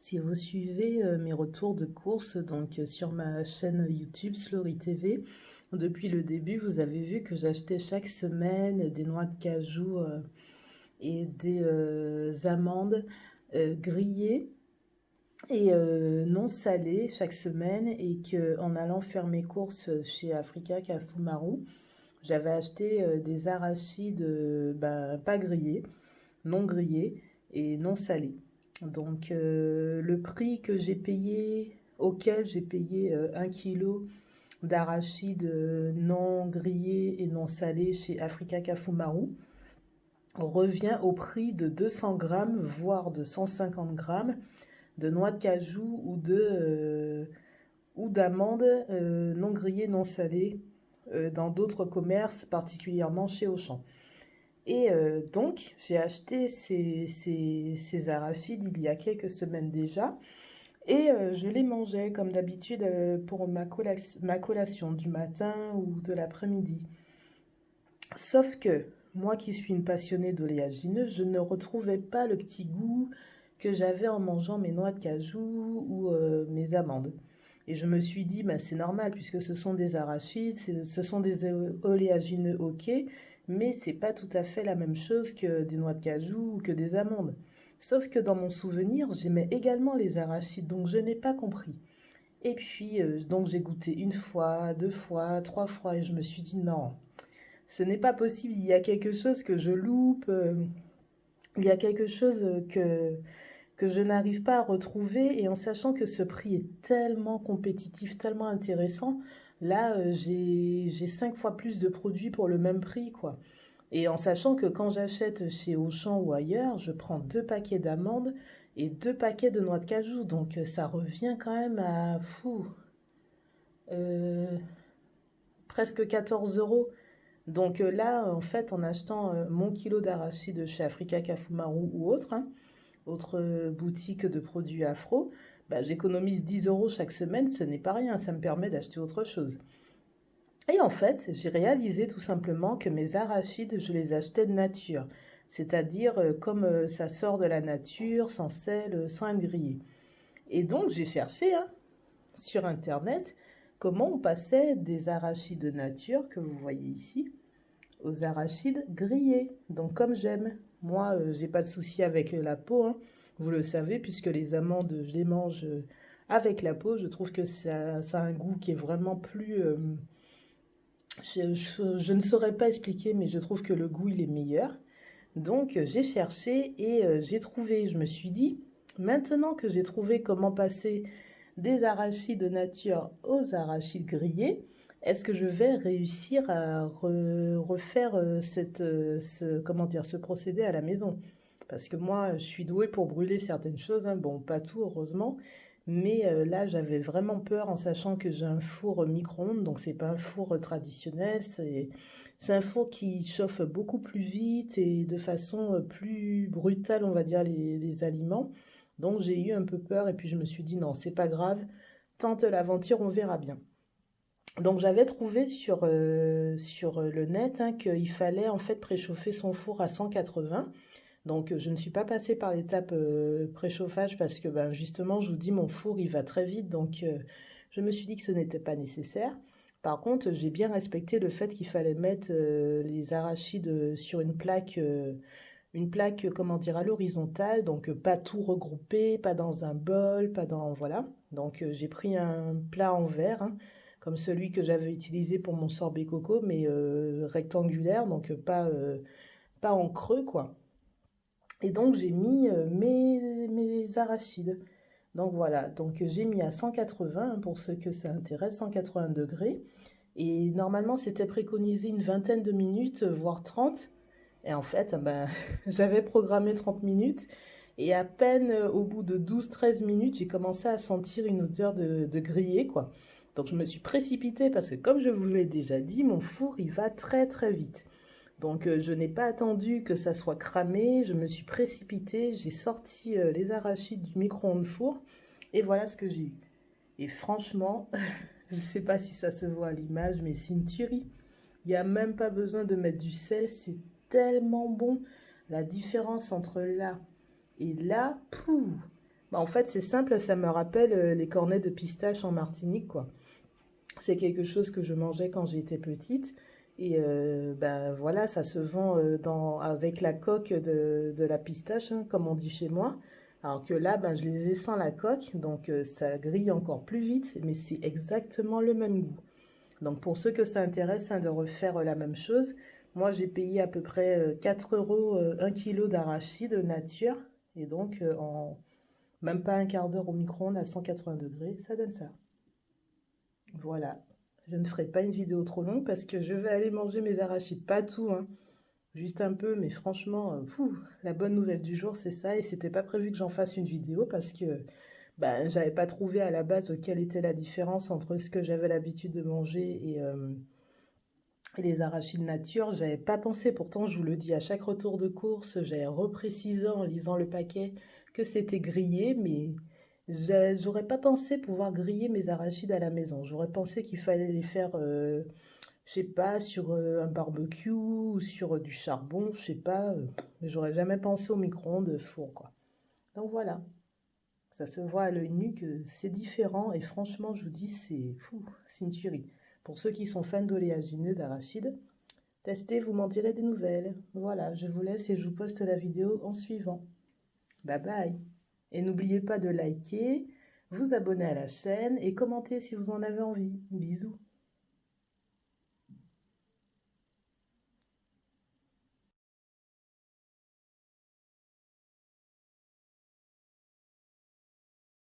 Si vous suivez mes retours de course sur ma chaîne YouTube Slory TV, depuis le début, vous avez vu que j'achetais chaque semaine des noix de cajou et des amandes grillées et non salées chaque semaine, et que en allant faire mes courses chez Africa Kafumaru, j'avais acheté des arachides pas grillés, non grillés et non salés. Donc le prix que j'ai payé, auquel j'ai payé 1 kilo d'arachides non grillés et non salés chez Africa Kafumaru, revient au prix de 200 grammes, voire de 150 grammes de noix de cajou ou d'amandes non grillées, non salées dans d'autres commerces, particulièrement chez Auchan. Et donc, j'ai acheté ces arachides il y a quelques semaines déjà, et je les mangeais comme d'habitude pour ma collation du matin ou de l'après-midi. Sauf que moi qui suis une passionnée d'oléagineux, je ne retrouvais pas le petit goût que j'avais en mangeant mes noix de cajou ou mes amandes. Et je me suis dit, c'est normal, puisque ce sont des arachides, ce sont des oléagineux, ok, mais c'est pas tout à fait la même chose que des noix de cajou ou que des amandes. Sauf que dans mon souvenir, j'aimais également les arachides, donc je n'ai pas compris. Et puis, donc j'ai goûté une fois, deux fois, trois fois, et je me suis dit, non, ce n'est pas possible, il y a quelque chose que je loupe, il y a quelque chose que je n'arrive pas à retrouver, et en sachant que ce prix est tellement compétitif, tellement intéressant, là j'ai 5 fois plus de produits pour le même prix, quoi. Et en sachant que quand j'achète chez Auchan ou ailleurs, je prends 2 paquets d'amandes et 2 paquets de noix de cajou, donc ça revient quand même à euh, presque 14 euros. Donc là, en fait, en achetant mon kilo d'arachides chez Africa Kafumaru ou autre boutique de produits afro, j'économise 10 euros chaque semaine, ce n'est pas rien, ça me permet d'acheter autre chose. Et en fait, j'ai réalisé tout simplement que mes arachides, je les achetais de nature, c'est-à-dire comme ça sort de la nature, sans sel, sans être grillé. Et donc j'ai cherché sur Internet comment on passait des arachides de nature, que vous voyez ici, aux arachides grillés, donc comme j'aime. Moi, j'ai pas de souci avec la peau, vous le savez, puisque les amandes, je les mange avec la peau. Je trouve que ça a un goût qui est vraiment plus... je ne saurais pas expliquer, mais je trouve que le goût, il est meilleur. Donc, j'ai cherché et j'ai trouvé. Je me suis dit, maintenant que j'ai trouvé comment passer des arachides de nature aux arachides grillés, est-ce que je vais réussir à refaire ce procédé à la maison? Parce que moi, je suis douée pour brûler certaines choses, bon, pas tout, heureusement, mais là, j'avais vraiment peur en sachant que j'ai un four micro-ondes, donc c'est pas un four traditionnel, c'est un four qui chauffe beaucoup plus vite et de façon plus brutale, on va dire, les aliments. Donc j'ai eu un peu peur, et puis je me suis dit non, c'est pas grave, tente l'aventure, on verra bien. Donc j'avais trouvé sur le net qu'il fallait en fait préchauffer son four à 180. Donc je ne suis pas passée par l'étape préchauffage parce que justement, je vous dis, mon four il va très vite, donc je me suis dit que ce n'était pas nécessaire. Par contre, j'ai bien respecté le fait qu'il fallait mettre les arachides sur une plaque, comment dire, à l'horizontale, donc pas tout regroupé, pas dans un bol, pas dans, voilà. Donc j'ai pris un plat en verre, comme celui que j'avais utilisé pour mon sorbet coco, mais rectangulaire, donc pas en creux, quoi. Et donc j'ai mis mes arachides. Donc voilà, donc j'ai mis à 180 pour ceux que ça intéresse, 180 degrés. Et normalement c'était préconisé une vingtaine de minutes, voire 30. Et en fait, j'avais programmé 30 minutes. Et à peine au bout de 12-13 minutes, j'ai commencé à sentir une odeur de grillé, quoi. Donc je me suis précipitée parce que comme je vous l'ai déjà dit, mon four il va très très vite. Donc je n'ai pas attendu que ça soit cramé, je me suis précipitée, j'ai sorti les arachides du micro-ondes four et voilà ce que j'ai eu. Et franchement, je ne sais pas si ça se voit à l'image, mais c'est une tuerie. Il n'y a même pas besoin de mettre du sel, c'est tellement bon. La différence entre là et là, pouh, Bah, en fait, c'est simple, ça me rappelle les cornets de pistache en Martinique, quoi. C'est quelque chose que je mangeais quand j'étais petite. Et ben voilà, ça se vend avec la coque de la pistache, hein, comme on dit chez moi. Alors que là, ben, je les ai sans la coque, donc ça grille encore plus vite, mais c'est exactement le même goût. Donc pour ceux que ça intéresse hein, de refaire la même chose, moi j'ai payé à peu près 4 euros 1 kilo d'arachide nature. Et donc en même pas un quart d'heure au micro-ondes à 180 degrés, ça donne ça. Voilà. Je ne ferai pas une vidéo trop longue parce que je vais aller manger mes arachides. Pas tout, hein. Juste un peu, mais franchement, la bonne nouvelle du jour, c'est ça. Et c'était pas prévu que j'en fasse une vidéo parce que ben, j'avais pas trouvé à la base quelle était la différence entre ce que j'avais l'habitude de manger et les arachides nature. J'avais pas pensé, pourtant je vous le dis à chaque retour de course, j'avais reprécisé en lisant le paquet que c'était grillé, mais j'aurais pas pensé pouvoir griller mes arachides à la maison. J'aurais pensé qu'il fallait les faire, je sais pas, sur un barbecue ou sur du charbon, je sais pas, mais j'aurais jamais pensé au micro-ondes four, quoi. Donc voilà, ça se voit à l'œil nu que c'est différent et franchement, je vous dis, c'est fou, c'est une tuerie. Pour ceux qui sont fans d'oléagineux, d'arachides, testez, vous m'en direz des nouvelles. Voilà, je vous laisse et je vous poste la vidéo en suivant. Bye bye. Et n'oubliez pas de liker, vous abonner à la chaîne et commenter si vous en avez envie. Bisous.